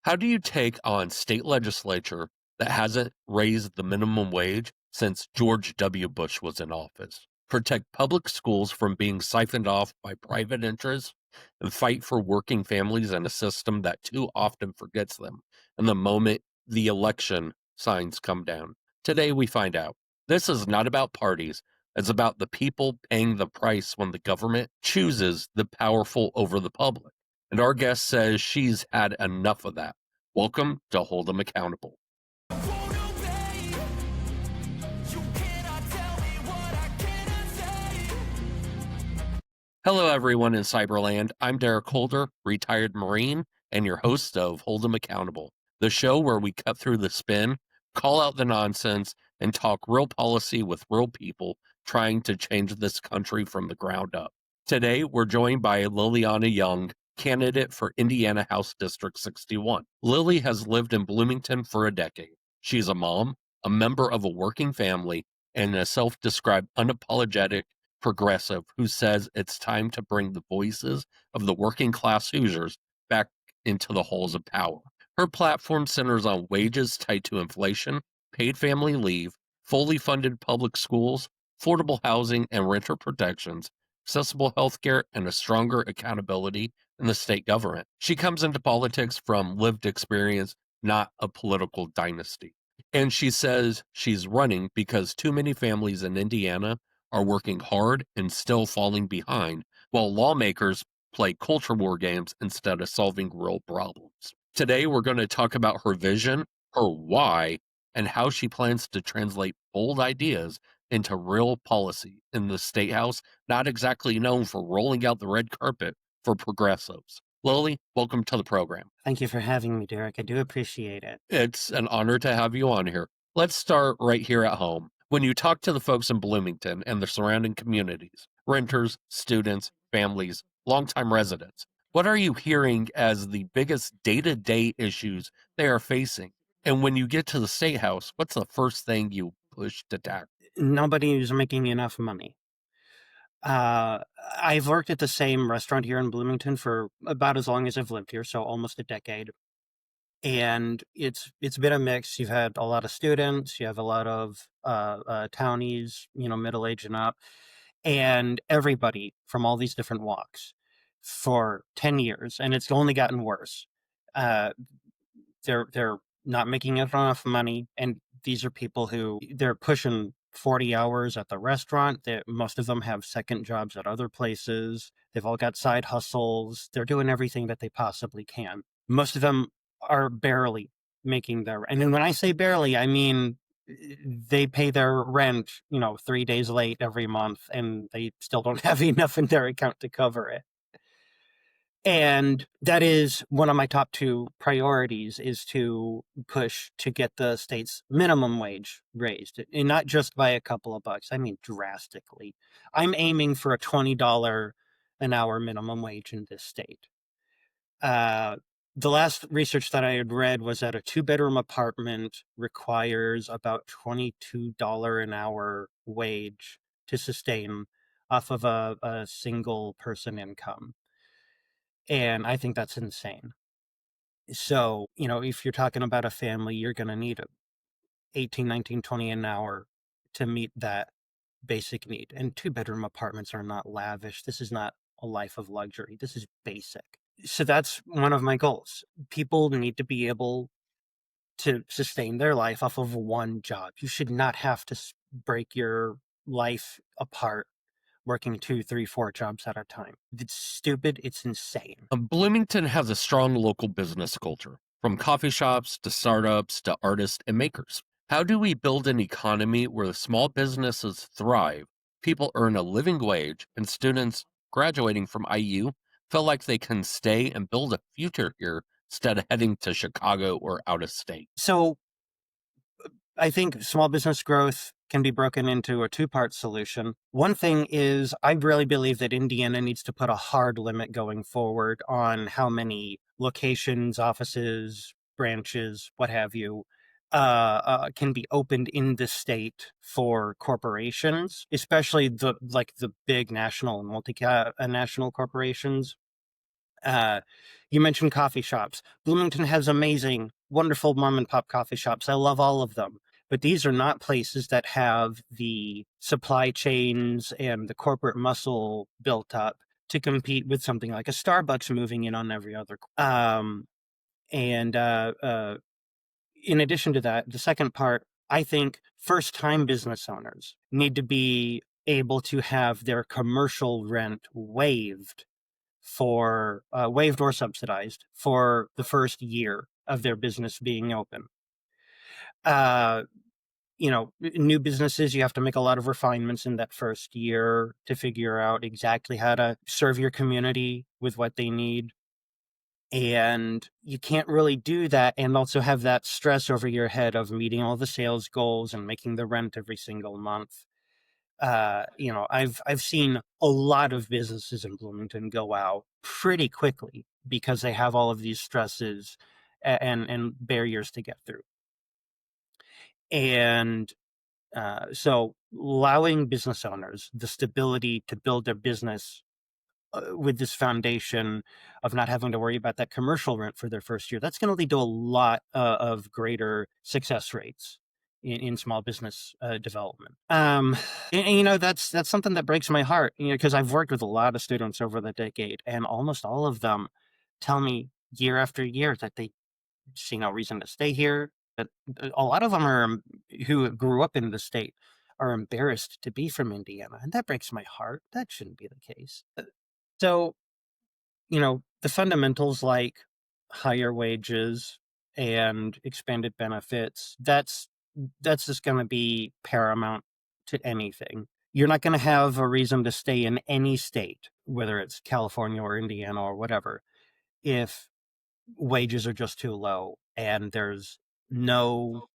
How do you take on state legislature that hasn't raised the minimum wage since George W. Bush was in office? Protect public schools from being siphoned off by private interests and fight for working families in a system that too often forgets them. And the moment the election signs come down. Today we find out. This is not about parties. It's about the people paying the price when the government chooses the powerful over the public. And our guest says she's had enough of that. Welcome to Hold 'em Accountable. Hello, everyone in Cyberland. I'm Derrick Holder, retired Marine, and your host of Hold 'em Accountable, the show where we cut through the spin, call out the nonsense, and talk real policy with real people trying to change this country from the ground up. Today, we're joined by Lilliana Young, candidate for Indiana House District 61. Lily has lived in Bloomington for a decade. She's a mom, a member of a working family, and a self-described unapologetic progressive who says it's time to bring the voices of the working class Hoosiers back into the halls of power. Her platform centers on wages tied to inflation, paid family leave, fully funded public schools, affordable housing and renter protections, accessible healthcare, and a stronger accountability in the state government. She comes into politics from lived experience, not a political dynasty. And she says she's running because too many families in Indiana are working hard and still falling behind, while lawmakers play culture war games instead of solving real problems. Today, we're going to talk about her vision, her why, and how she plans to translate bold ideas into real policy in the State House, not exactly known for rolling out the red carpet for progressives. Lily, welcome to the program. Thank you for having me, Derek. I do appreciate it. It's an honor to have you on here. Let's start right here at home. When you talk to the folks in Bloomington and the surrounding communities, renters, students, families, longtime residents, what are you hearing as the biggest day-to-day issues they are facing? And when you get to the State House, what's the first thing you push to tackle? Nobody is making enough money. Uh, I've worked at the same restaurant here in Bloomington for about as long as I've lived here, so almost a decade. And it's been a mix. You've had a lot of students, you have a lot of townies, middle age and up, and everybody from all these different walks for 10 years, and it's only gotten worse. Uh, they're not making enough money, and these are people who they're pushing 40 hours at the restaurant. Most of them have second jobs at other places. They've all got side hustles. They're doing everything that they possibly can. Most of them are barely making their, and then when I say barely, I mean they pay their rent 3 days late every month, and they still don't have enough in their account to cover it. And that is one of my top two priorities, is to push to get the state's minimum wage raised, and not just by a couple of bucks. I mean, drastically. I'm aiming for a $20 an hour minimum wage in this state. The last research that I had read was that a two-bedroom apartment requires about $22 an hour wage to sustain off of a single person income. And I think that's insane. So, if you're talking about a family, you're going to need 18, 19, 20 an hour to meet that basic need. And two-bedroom apartments are not lavish. This is not a life of luxury. This is basic. So that's one of my goals. People need to be able to sustain their life off of one job. You should not have to break your life apart working 2, 3, 4 jobs at a time. It's stupid. It's insane. Bloomington has a strong local business culture, from coffee shops to startups to artists and makers. How do we build an economy where small businesses thrive, people earn a living wage, and students graduating from IU feel like they can stay and build a future here instead of heading to Chicago or out of state? So I think small business growth can be broken into a two-part solution. One thing is, I really believe that Indiana needs to put a hard limit going forward on how many locations, offices, branches, what have you, can be opened in the state for corporations, especially the big national and multinational corporations. Uh, you mentioned coffee shops. Bloomington has amazing, wonderful mom and pop coffee shops. I love all of them. But these are not places that have the supply chains and the corporate muscle built up to compete with something like a Starbucks moving in on every other. And in addition to that, the second part, I think first time business owners need to be able to have their commercial rent waived or subsidized for the first year of their business being open. Uh, New businesses, you have to make a lot of refinements in that first year to figure out exactly how to serve your community with what they need. And you can't really do that and also have that stress over your head of meeting all the sales goals and making the rent every single month. I've seen a lot of businesses in Bloomington go out pretty quickly because they have all of these stresses and barriers to get through. And so allowing business owners the stability to build their business with this foundation of not having to worry about that commercial rent for their first year, that's going to lead to a lot of greater success rates in small business development. That's something that breaks my heart, because I've worked with a lot of students over the decade, and almost all of them tell me year after year that they see no reason to stay here. That a lot of them who grew up in the state are embarrassed to be from Indiana, and that breaks my heart. That shouldn't be the case. So, the fundamentals like higher wages and expanded benefits, that's just going to be paramount to anything. You're not going to have a reason to stay in any state, whether it's California or Indiana or whatever, if wages are just too low and there's no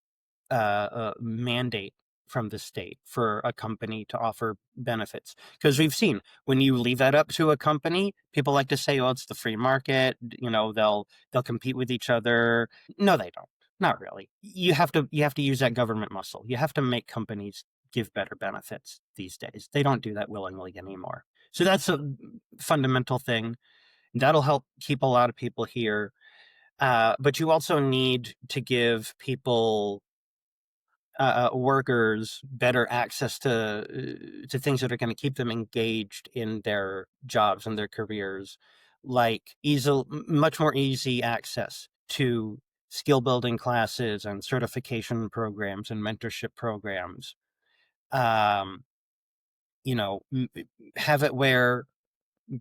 mandate from the state for a company to offer benefits. Because we've seen when you leave that up to a company, people like to say, "Oh, it's the free market." They'll compete with each other. No, they don't. Not really. You have to use that government muscle. You have to make companies give better benefits these days. They don't do that willingly anymore. So that's a fundamental thing. That'll help keep a lot of people here. But you also need to give people workers better access to things that are going to keep them engaged in their jobs and their careers, like much more easy access to skill building classes and certification programs and mentorship programs. Um, have it where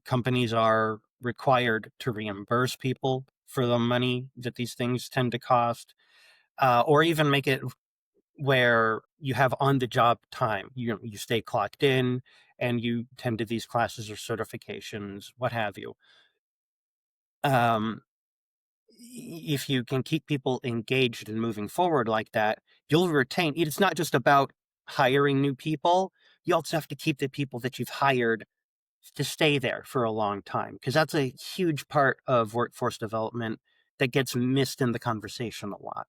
companies are required to reimburse people for the money that these things tend to cost, or even make it where you have on the job time. You stay clocked in and you tend to these classes or certifications, what have you. Um, if you can keep people engaged and moving forward like that, you'll retain. It's not just about hiring new people. You also have to keep the people that you've hired to stay there for a long time, because that's a huge part of workforce development that gets missed in the conversation a lot.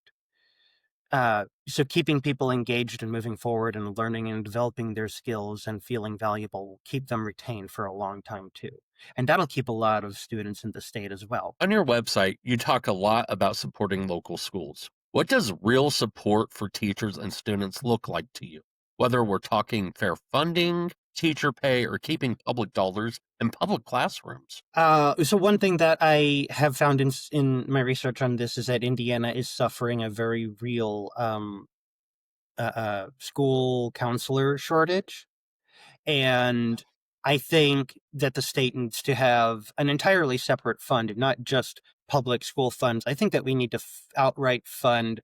So keeping people engaged and moving forward and learning and developing their skills and feeling valuable will keep them retained for a long time too. And that'll keep a lot of students in the state as well. On your website, you talk a lot about supporting local schools. What does real support for teachers and students look like to you? Whether we're talking fair funding, teacher pay, or keeping public dollars in public classrooms. So one thing that I have found in my research on this is that Indiana is suffering a very real school counselor shortage. And I think that the state needs to have an entirely separate fund, not just public school funds. I think that we need to outright fund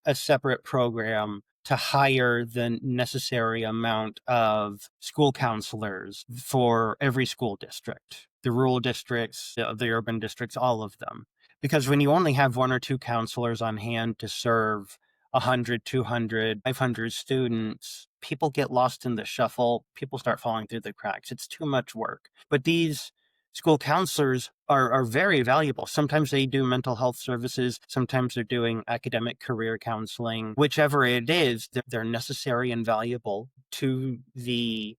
a separate program to hire the necessary amount of school counselors for every school district, the rural districts, the urban districts, all of them. Because when you only have one or two counselors on hand to serve 100, 200, 500 students, people get lost in the shuffle. People start falling through the cracks. It's too much work. But these school counselors are very valuable. Sometimes they do mental health services. Sometimes they're doing academic career counseling. Whichever it is, they're necessary and valuable to the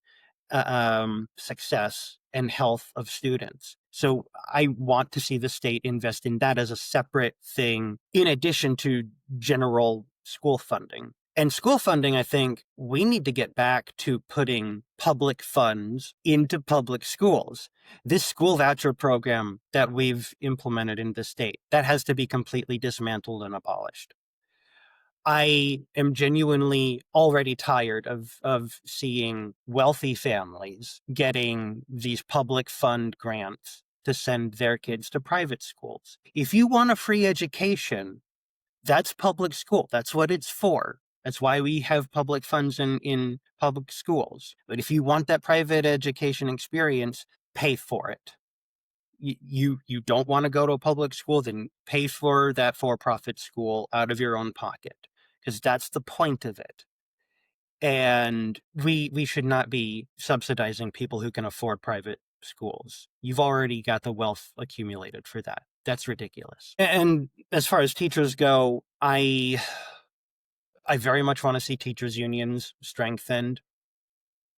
success and health of students. So I want to see the state invest in that as a separate thing in addition to general school funding. And school funding, I think we need to get back to putting public funds into public schools. This school voucher program that we've implemented in the state, that has to be completely dismantled and abolished. I am genuinely already tired of seeing wealthy families getting these public fund grants to send their kids to private schools. If you want a free education, that's public school. That's what it's for. That's why we have public funds in public schools. But if you want that private education experience, pay for it. You don't want to go to a public school, then pay for that for-profit school out of your own pocket, because that's the point of it. And we should not be subsidizing people who can afford private schools. You've already got the wealth accumulated for that. That's ridiculous. And as far as teachers go, I very much want to see teachers unions strengthened.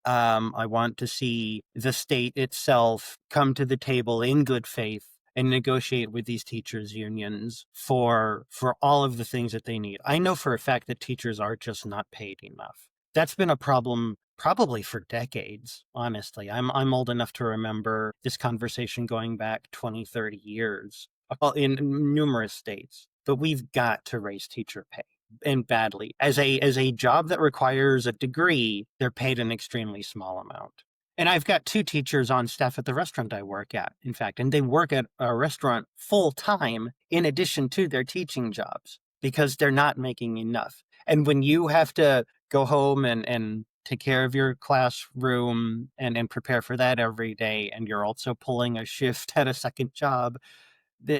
I want to see the state itself come to the table in good faith and negotiate with these teachers unions for all of the things that they need. I know for a fact that teachers are just not paid enough. That's been a problem probably for decades, honestly. I'm old enough to remember this conversation going back 20, 30 years in numerous states. But we've got to raise teacher pay, and badly. As a job that requires a degree, they're paid an extremely small amount. And I've got 2 teachers on staff at the restaurant I work at, in fact, and they work at a restaurant full time in addition to their teaching jobs because they're not making enough. And when you have to go home and take care of your classroom and prepare for that every day, and you're also pulling a shift at a second job,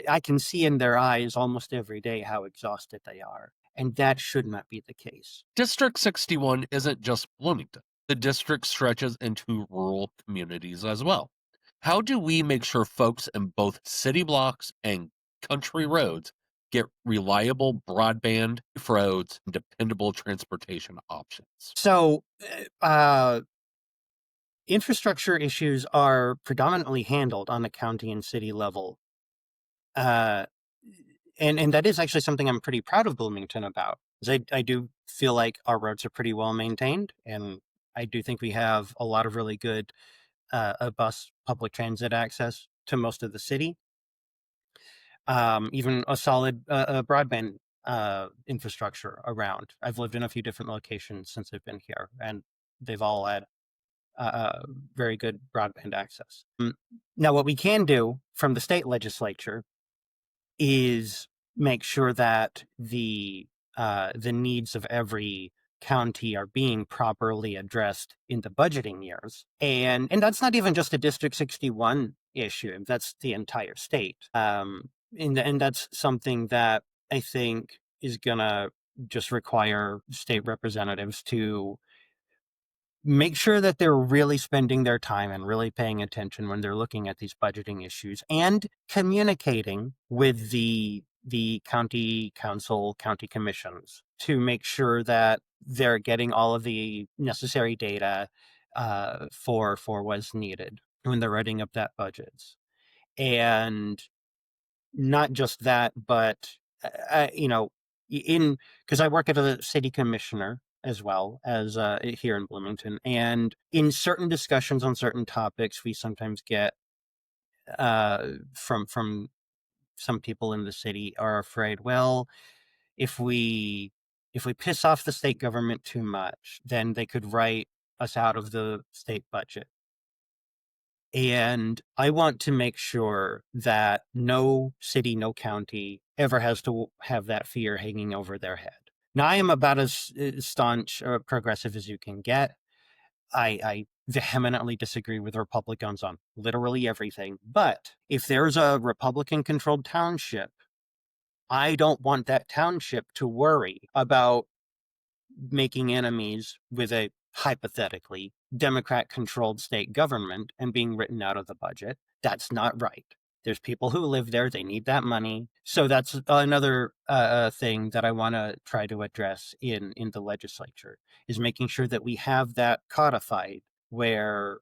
I can see in their eyes almost every day how exhausted they are. And that should not be the case. District 61 isn't just Bloomington. The district stretches into rural communities as well. How do we make sure folks in both city blocks and country roads get reliable broadband, roads, and dependable transportation options? So, infrastructure issues are predominantly handled on the county and city level. Uh, and that is actually something I'm pretty proud of Bloomington about. I do feel like our roads are pretty well maintained, and I do think we have a lot of really good bus public transit access to most of the city. Even a solid broadband infrastructure around. I've lived in a few different locations since I've been here, and they've all had very good broadband access. Now, what we can do from the state legislature is make sure that the needs of every county are being properly addressed in the budgeting years, and that's not even just a District 61 issue. That's the entire state, and that's something that I think is gonna just require state representatives to make sure that they're really spending their time and really paying attention when they're looking at these budgeting issues and communicating with the county council, county commissions to make sure that they're getting all of the necessary data for what's needed when they're writing up that budgets. And not just that, but because I work as a city commissioner as well as here in Bloomington, and in certain discussions on certain topics, we sometimes get from some people in the city are afraid, well, if we piss off the state government too much, then they could write us out of the state budget. And I want to make sure that no city, no county ever has to have that fear hanging over their head. Now, I am about as staunch or progressive as you can get. I vehemently disagree with Republicans on literally everything. But if there's a Republican-controlled township, I don't want that township to worry about making enemies with a hypothetically Democrat-controlled state government and being written out of the budget. That's not right. There's people who live there. They need that money. So that's another thing that I want to try to address in the legislature, is making sure that we have that codified where,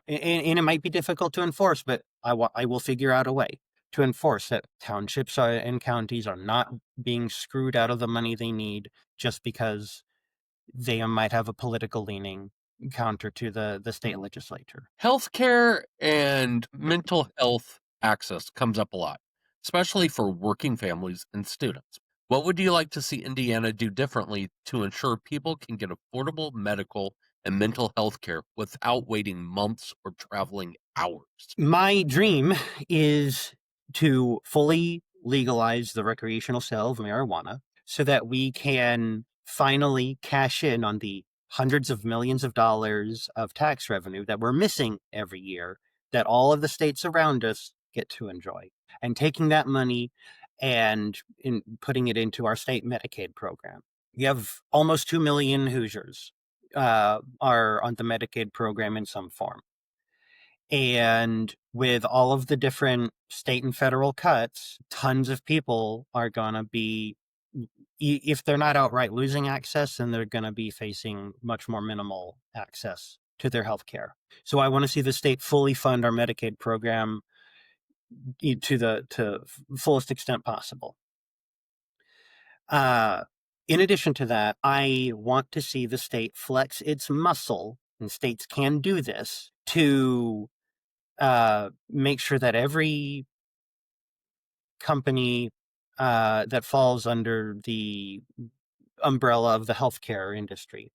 and it might be difficult to enforce, but I will figure out a way to enforce that townships and counties are not being screwed out of the money they need just because they might have a political leaning counter to the state legislature. Healthcare and mental health access comes up a lot, especially for working families and students. What would you like to see Indiana do differently to ensure people can get affordable medical and mental health care without waiting months or traveling hours? My dream is to fully legalize the recreational sale of marijuana so that we can finally cash in on the hundreds of millions of dollars of tax revenue that we're missing every year, that all of the states around us get to enjoy. And taking that money and putting it into our state Medicaid program. You have almost 2 million Hoosiers are on the Medicaid program in some form. And with all of the different state and federal cuts, tons of people are going to be, if they're not outright losing access, then they're going to be facing much more minimal access to their health care. So I want to see the state fully fund our Medicaid program to the fullest extent possible. In addition to that, I want to see the state flex its muscle, and states can do this, to make sure that every company that falls under the umbrella of the healthcare industry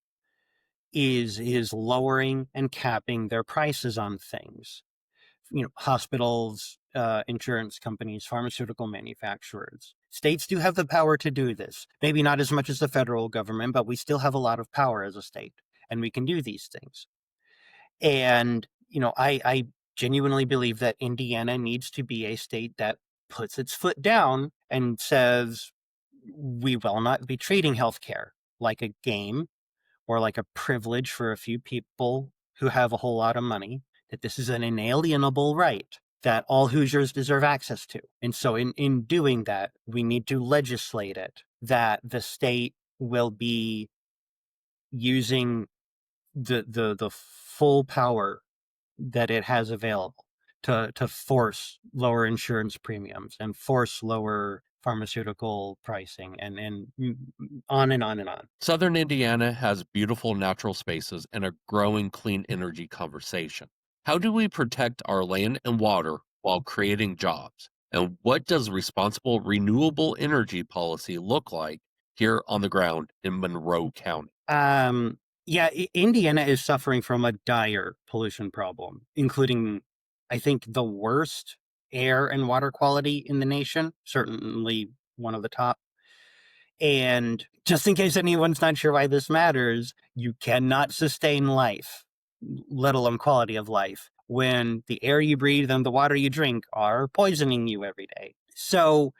is lowering and capping their prices on things. Hospitals, insurance companies, pharmaceutical manufacturers. States do have the power to do this. Maybe not as much as the federal government, but we still have a lot of power as a state, and we can do these things. And, I genuinely believe that Indiana needs to be a state that puts its foot down and says, we will not be treating healthcare like a game or like a privilege for a few people who have a whole lot of money, that this is an inalienable right that all Hoosiers deserve access to. And so in doing that, we need to legislate it, that the state will be using the full power that it has available to force lower insurance premiums and force lower pharmaceutical pricing and on and on and on. Southern Indiana has beautiful natural spaces and a growing clean energy conversation. How do we protect our land and water while creating jobs? And what does responsible renewable energy policy look like here on the ground in Monroe County? Yeah, Indiana is suffering from a dire pollution problem, including, I think, the worst air and water quality in the nation, certainly one of the top. And just in case anyone's not sure why this matters, you cannot sustain life, let alone quality of life, when the air you breathe and the water you drink are poisoning you every day. So,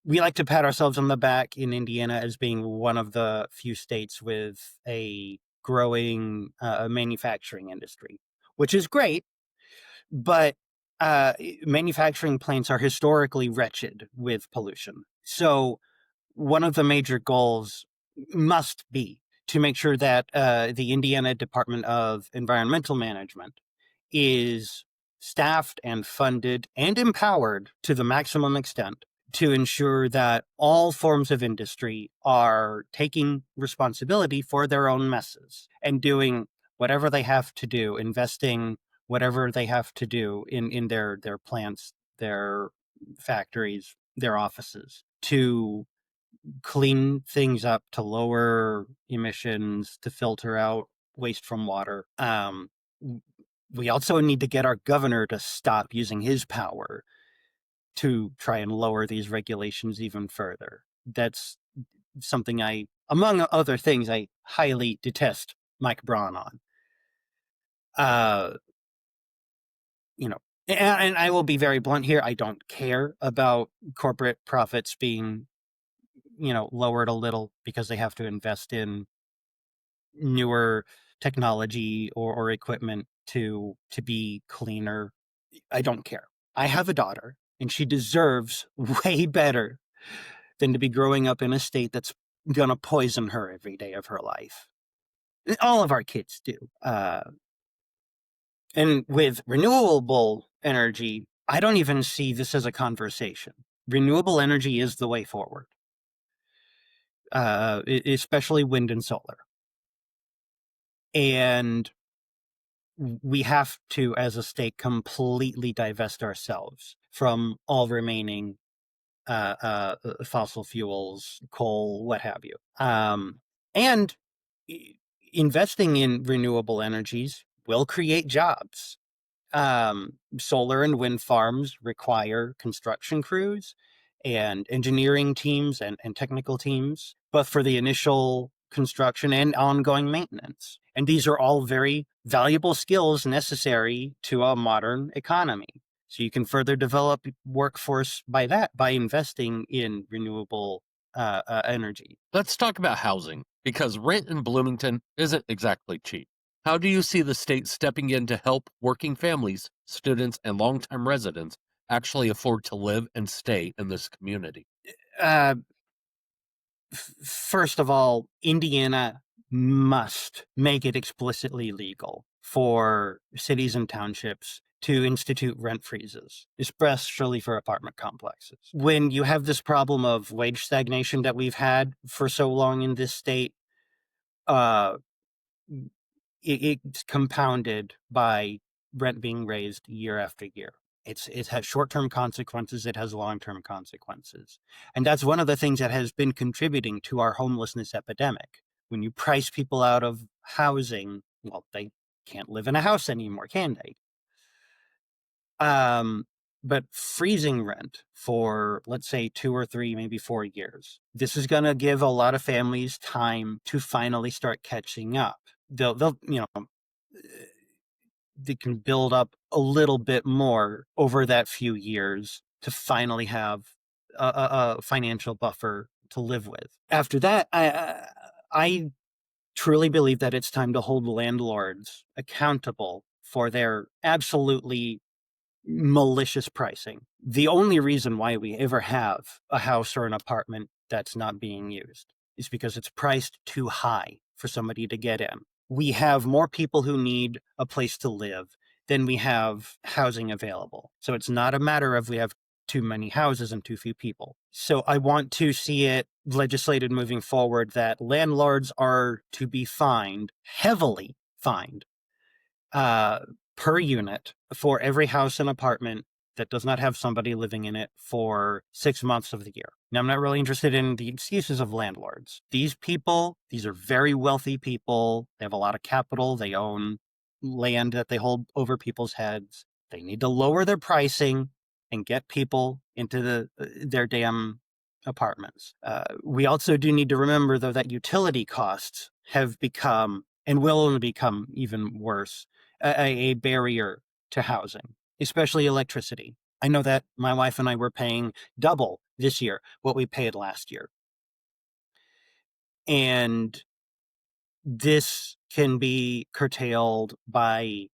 we like to pat ourselves on the back in Indiana as being one of the few states with a growing manufacturing industry, which is great. But manufacturing plants are historically wretched with pollution. So one of the major goals must be to make sure that the Indiana Department of Environmental Management is staffed and funded and empowered to the maximum extent to ensure that all forms of industry are taking responsibility for their own messes and doing whatever they have to do, investing whatever they have to do in their plants, their factories, their offices, to clean things up, to lower emissions, to filter out waste from water. We also need to get our governor to stop using his power to try and lower these regulations even further. That's something among other things, I highly detest Mike Braun on. You know, and I will be very blunt here. I don't care about corporate profits being, lowered a little because they have to invest in newer technology or equipment to be cleaner. I don't care. I have a daughter, and she deserves way better than to be growing up in a state that's gonna poison her every day of her life. All of our kids do. And with renewable energy, I don't even see this as a conversation. Renewable energy is the way forward, especially wind and solar. And we have to, as a state, completely divest ourselves from all remaining fossil fuels, coal, what have you. And investing in renewable energies will create jobs. Solar and wind farms require construction crews and engineering teams and technical teams, but for the initial construction and ongoing maintenance. And these are all very valuable skills necessary to a modern economy. So you can further develop workforce by investing in renewable energy. Let's talk about housing, because rent in Bloomington isn't exactly cheap. How do you see the state stepping in to help working families, students, and longtime residents actually afford to live and stay in this community? Uh, First of all, Indiana must make it explicitly legal for cities and townships to institute rent freezes, especially for apartment complexes. When you have this problem of wage stagnation that we've had for so long in this state, uh, it's compounded by rent being raised year after year. It has short-term consequences, it has long-term consequences. And that's one of the things that has been contributing to our homelessness epidemic. When you price people out of housing, well, they can't live in a house anymore, can they? But freezing rent for, let's say, 2 or 3, maybe 4 years, this is going to give a lot of families time to finally start catching up. They'll they can build up a little bit more over that few years to finally have a financial buffer to live with. After that, I truly believe that it's time to hold landlords accountable for their absolutely malicious pricing. The only reason why we ever have a house or an apartment that's not being used is because it's priced too high for somebody to get in. We have more people who need a place to live than we have housing available. So it's not a matter of we have too many houses and too few people. So I want to see it legislated moving forward that landlords are to be fined, heavily fined, per unit for every house and apartment that does not have somebody living in it for 6 months of the year. Now, I'm not really interested in the excuses of landlords. These people, these are very wealthy people. They have a lot of capital. They own land that they hold over people's heads. They need to lower their pricing and get people into their damn apartments. We also do need to remember, though, that utility costs have become and will only become even worse a barrier to housing, especially electricity. I know that my wife and I were paying double this year what we paid last year. And this can be curtailed by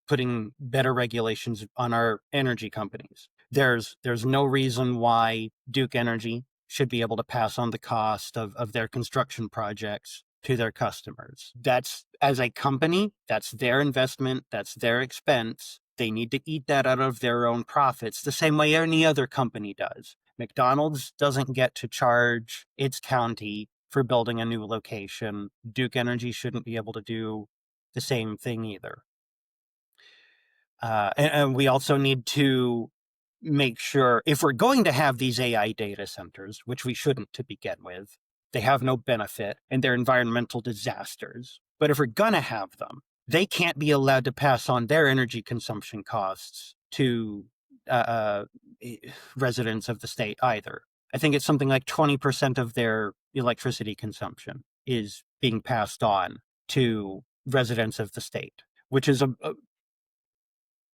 putting better regulations on our energy companies. There's no reason why Duke Energy should be able to pass on the cost of their construction projects to their customers. That's, as a company, that's their investment, that's their expense. They need to eat that out of their own profits the same way any other company does. McDonald's doesn't get to charge its county for building a new location. Duke Energy shouldn't be able to do the same thing either. And we also need to make sure, if we're going to have these AI data centers, which we shouldn't to begin with, they have no benefit and they're environmental disasters. But if we're going to have them, they can't be allowed to pass on their energy consumption costs to residents of the state either. I think it's something like 20% of their electricity consumption is being passed on to residents of the state, which is a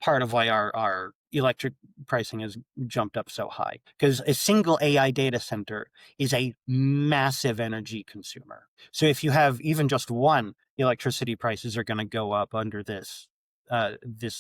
part of why our electric pricing has jumped up so high, because a single AI data center is a massive energy consumer. So if you have even just one, electricity prices are going to go up under this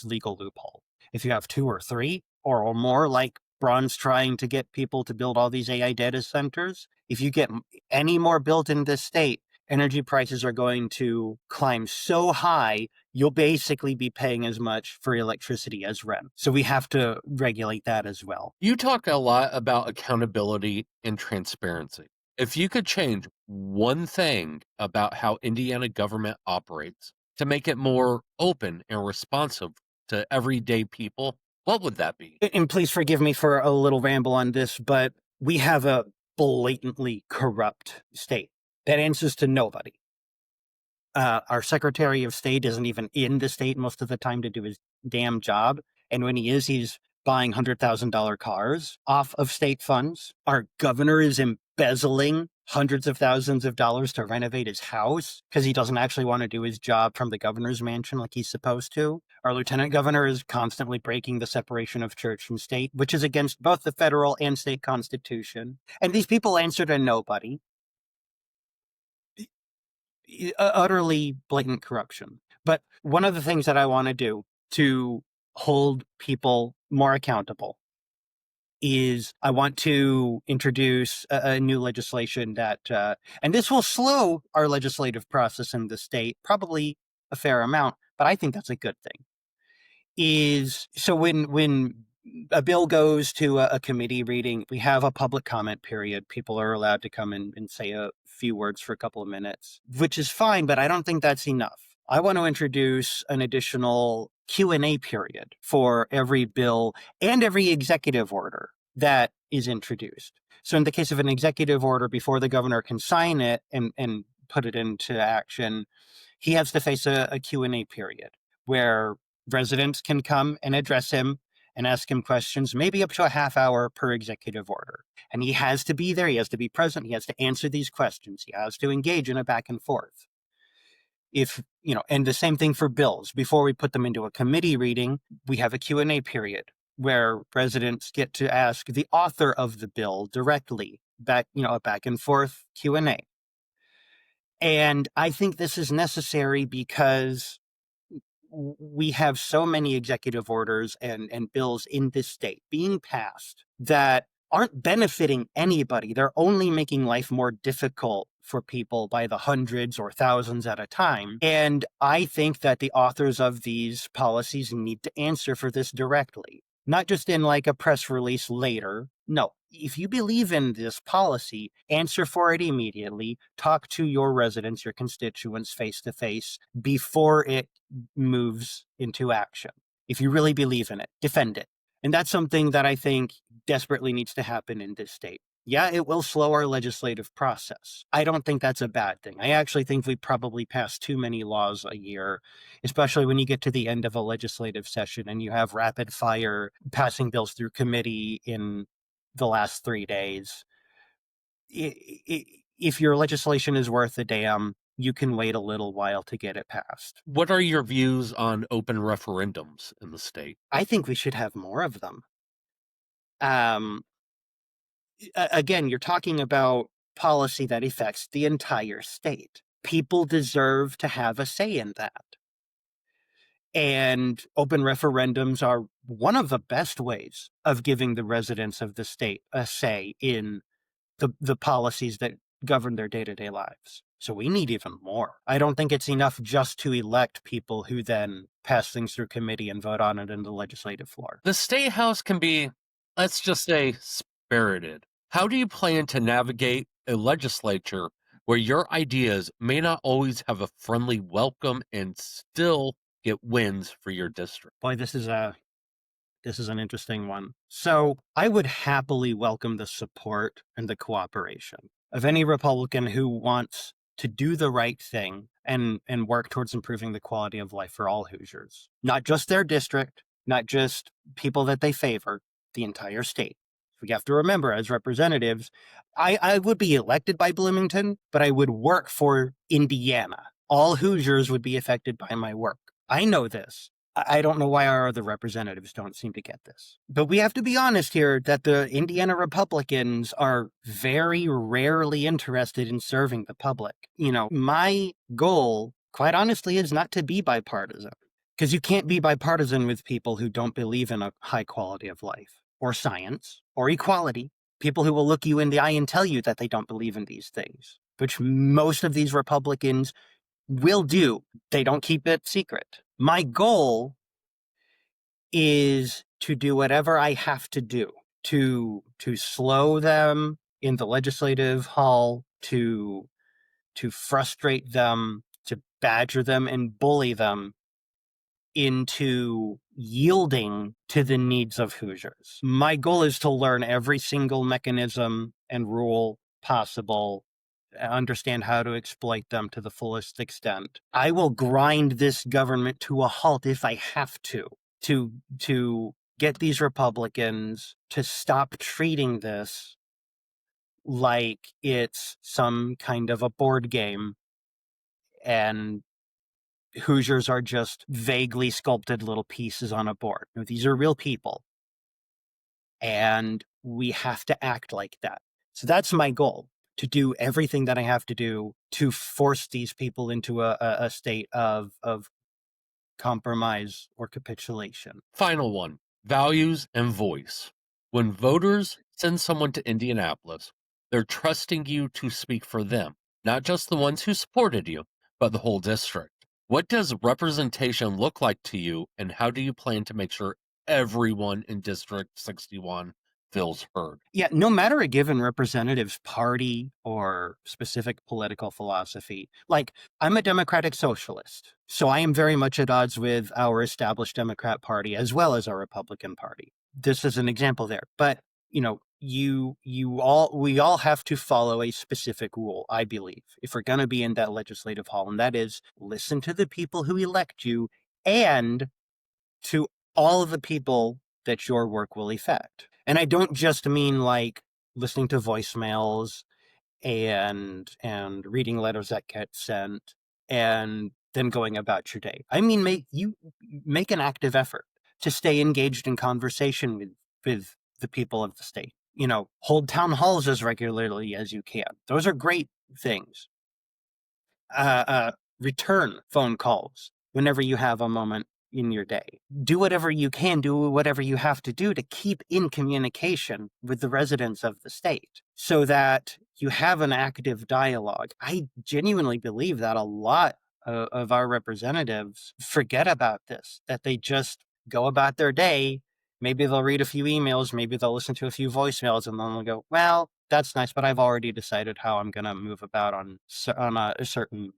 legal loophole. If you have 2 or 3 or more, like Braun's trying to get people to build all these AI data centers, if you get any more built in this state, energy prices are going to climb so high, you'll basically be paying as much for electricity as rent. So we have to regulate that as well. You talk a lot about accountability and transparency. If you could change one thing about how Indiana government operates to make it more open and responsive to everyday people, what would that be? And please forgive me for a little ramble on this, but we have a blatantly corrupt state that answers to nobody. Our Secretary of State isn't even in the state most of the time to do his damn job. And when he is, he's buying $100,000 cars off of state funds. Our governor is embezzling hundreds of thousands of dollars to renovate his house because he doesn't actually want to do his job from the governor's mansion like he's supposed to. Our lieutenant governor is constantly breaking the separation of church and state, which is against both the federal and state constitution. And these people answer to nobody. Utterly blatant corruption. But one of the things that I want to do to hold people more accountable is I want to introduce a new legislation that, and this will slow our legislative process in the state, probably a fair amount, but I think that's a good thing. Is so when a bill goes to a committee reading, we have a public comment period. People are allowed to come in and say a few words for a couple of minutes, which is fine, but I don't think that's enough. I want to introduce an additional Q&A period for every bill and every executive order that is introduced. So in the case of an executive order, before the governor can sign it and put it into action, he has to face a Q&A period where residents can come and address him and ask him questions, maybe up to a half hour per executive order. And he has to be there. He has to be present. He has to answer these questions. He has to engage in a back and forth. And the same thing for bills. Before we put them into a committee reading, we have a Q&A period where residents get to ask the author of the bill directly, a back and forth Q&A. And I think this is necessary because we have so many executive orders and bills in this state being passed that aren't benefiting anybody. They're only making life more difficult for people by the hundreds or thousands at a time. And I think that the authors of these policies need to answer for this directly, not just in like a press release later. No, if you believe in this policy, answer for it immediately. Talk to your residents, your constituents face to face before it moves into action. If you really believe in it, defend it. And that's something that I think desperately needs to happen in this state. Yeah, it will slow our legislative process. I don't think that's a bad thing. I actually think we probably pass too many laws a year, especially when you get to the end of a legislative session and you have rapid fire passing bills through committee in the last 3 days. If your legislation is worth a damn, you can wait a little while to get it passed. What are your views on open referendums in the state? I think we should have more of them. Again, you're talking about policy that affects the entire state. People deserve to have a say in that. And open referendums are one of the best ways of giving the residents of the state a say in the policies that govern their day-to-day lives. So we need even more. I don't think it's enough just to elect people who then pass things through committee and vote on it in the legislative floor. The state house can be, let's just say, spirited. How do you plan to navigate a legislature where your ideas may not always have a friendly welcome and still get wins for your district? Boy, this is an interesting one. So I would happily welcome the support and the cooperation of any Republican who wants to do the right thing and work towards improving the quality of life for all Hoosiers. Not just their district, not just people that they favor, the entire state. We have to remember, as representatives, I would be elected by Bloomington, but I would work for Indiana. All Hoosiers would be affected by my work. I know this. I don't know why our other representatives don't seem to get this. But we have to be honest here that the Indiana Republicans are very rarely interested in serving the public. My goal, quite honestly, is not to be bipartisan. Because you can't be bipartisan with people who don't believe in a high quality of life, or science, or equality. People who will look you in the eye and tell you that they don't believe in these things. which most of these Republicans will do. They don't keep it secret. My goal is to do whatever I have to do to slow them in the legislative hall, to frustrate them, to badger them and bully them into yielding to the needs of Hoosiers. My goal is to learn every single mechanism and rule possible, understand how to exploit them to the fullest extent. I will grind this government to a halt if I have to get these Republicans to stop treating this like it's some kind of a board game and Hoosiers are just vaguely sculpted little pieces on a board. No, these are real people, and we have to act like that. So that's my goal, to do everything that I have to do to force these people into a state of compromise or capitulation. Final one, values and voice. When voters send someone to Indianapolis, they're trusting you to speak for them, not just the ones who supported you, but the whole district. What does representation look like to you, and how do you plan to make sure everyone in District 61 feels heard? Yeah, no matter a given representative's party or specific political philosophy, like I'm a democratic socialist, so I am very much at odds with our established Democrat Party as well as our Republican Party. This is an example there. But, you know, we all have to follow a specific rule, I believe, if we're going to be in that legislative hall, and that is listen to the people who elect you and to all of the people that your work will affect. And I don't just mean like listening to voicemails and reading letters that get sent and then going about your day. I mean, make an active effort to stay engaged in conversation with the people of the state. You know, hold town halls as regularly as you can. Those are great things. Return phone calls whenever you have a moment in your day. Do whatever you can, do whatever you have to do to keep in communication with the residents of the state so that you have an active dialogue. I genuinely believe that a lot of our representatives forget about this, that they just go about their day. Maybe they'll read a few emails, maybe they'll listen to a few voicemails, and then they'll go, well, that's nice, but I've already decided how I'm going to move about on a certain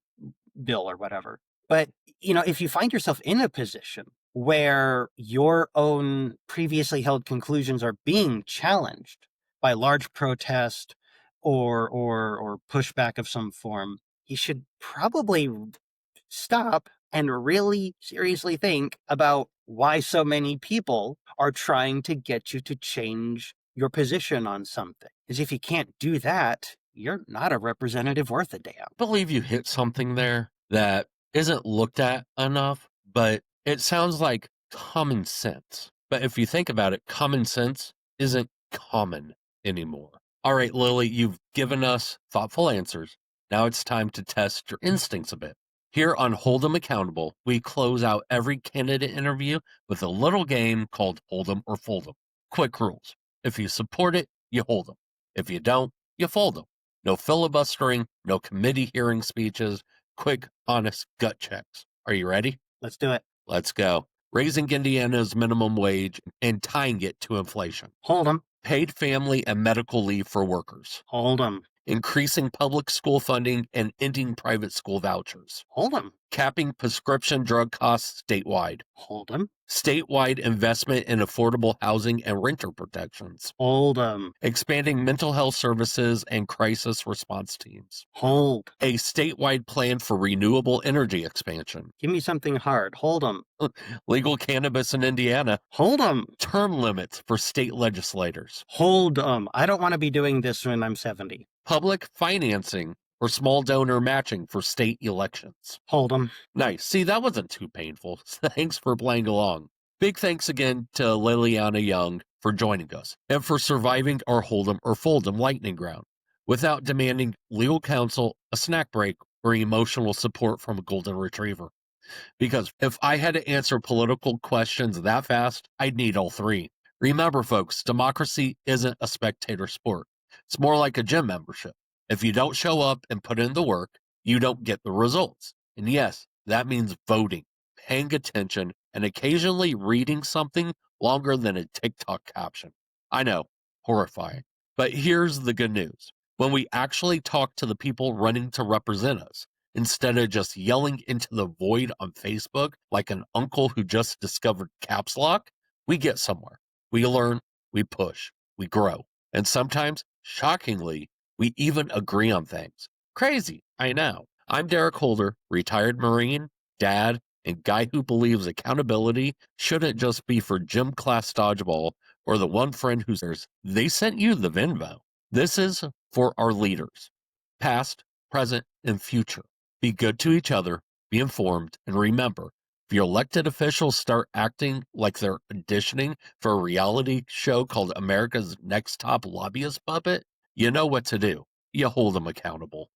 bill or whatever. But, you know, if you find yourself in a position where your own previously held conclusions are being challenged by large protest or pushback of some form, you should probably stop and really seriously think about why so many people are trying to get you to change your position on something. Because if you can't do that, you're not a representative worth a damn. I believe you hit something there that isn't looked at enough, but it sounds like common sense. But if you think about it, common sense isn't common anymore. All right, Lily, you've given us thoughtful answers. Now it's time to test your instincts a bit. Here on Hold 'em Accountable, we close out every candidate interview with a little game called Hold 'em or Fold 'em. Quick rules. If you support it, you hold 'em. If you don't, you fold 'em. No filibustering, no committee hearing speeches, quick, honest gut checks. Are you ready? Let's do it. Let's go. Raising Indiana's minimum wage and tying it to inflation. Hold 'em. Paid family and medical leave for workers. Hold 'em. Increasing public school funding and ending private school vouchers. Hold 'em. Capping prescription drug costs statewide. Hold 'em. Statewide investment in affordable housing and renter protections. Hold 'em. Expanding mental health services and crisis response teams. Hold. A statewide plan for renewable energy expansion. Give me something hard. Hold 'em. Legal cannabis in Indiana. Hold 'em. Term limits for state legislators. Hold 'em. I don't want to be doing this when I'm 70. Public financing or small donor matching for state elections. Hold 'em. Nice. See, that wasn't too painful. Thanks for playing along. Big thanks again to Lilliana Young for joining us and for surviving our Hold 'em or Fold 'em lightning round without demanding legal counsel, a snack break, or emotional support from a golden retriever. Because if I had to answer political questions that fast, I'd need all three. Remember, folks, democracy isn't a spectator sport. It's more like a gym membership. If you don't show up and put in the work, you don't get the results. And yes, that means voting, paying attention, and occasionally reading something longer than a TikTok caption. I know, horrifying. But here's the good news. When we actually talk to the people running to represent us, instead of just yelling into the void on Facebook like an uncle who just discovered caps lock, we get somewhere. We learn, we push, we grow. And sometimes, shockingly, we even agree on things. Crazy, I know. I'm Derrick Holder, retired Marine, dad, and guy who believes accountability shouldn't just be for gym class dodgeball or the one friend who's they sent you the Venmo. This is for our leaders, past, present, and future. Be good to each other, be informed, and remember, if your elected officials start acting like they're auditioning for a reality show called America's Next Top Lobbyist Puppet, you know what to do. You hold them accountable.